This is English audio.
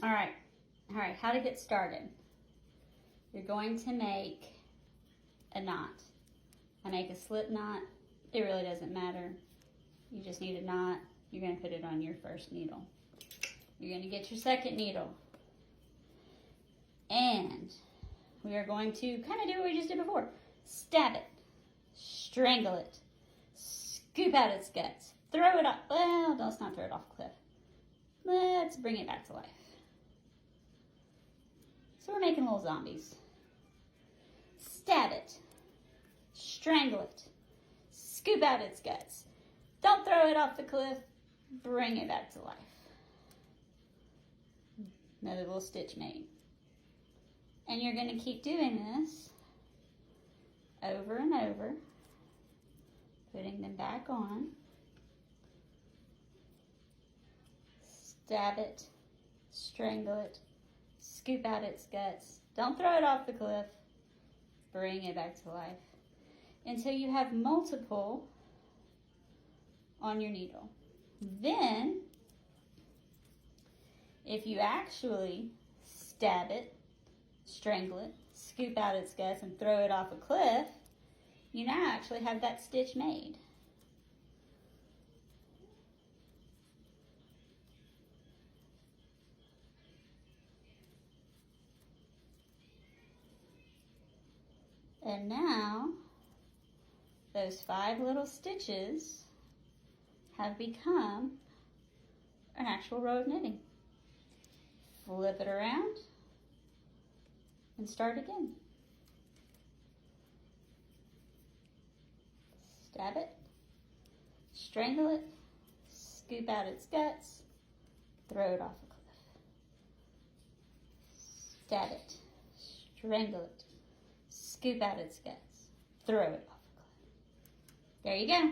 All right, how to get started. You're going to make a knot. I make a slip knot. It really doesn't matter. You just need a knot. You're going to put it on your first needle. You're going to get your second needle. And we are going to kind of do what we just did before. Stab it. Strangle it. Scoop out its guts. Throw it off. Well, let's not throw it off a cliff. Let's bring it back to life. So we're making little zombies. Stab it. Strangle it. Scoop out its guts. Don't throw it off the cliff. Bring it back to life. Another little stitch made. And you're going to keep doing this over and over, putting them back on. Stab it, strangle it, scoop out its guts. Don't throw it off the cliff. Bring it back to life until you have multiple on your needle. Then, if you actually stab it, strangle it, scoop out its guts, and throw it off a cliff, you now actually have that stitch made. And now, those 5 little stitches have become an actual row of knitting. Flip it around and start again. Stab it, strangle it, scoop out its guts, throw it off a cliff. Stab it, strangle it, scoop out its guts, throw it off a cliff. There you go.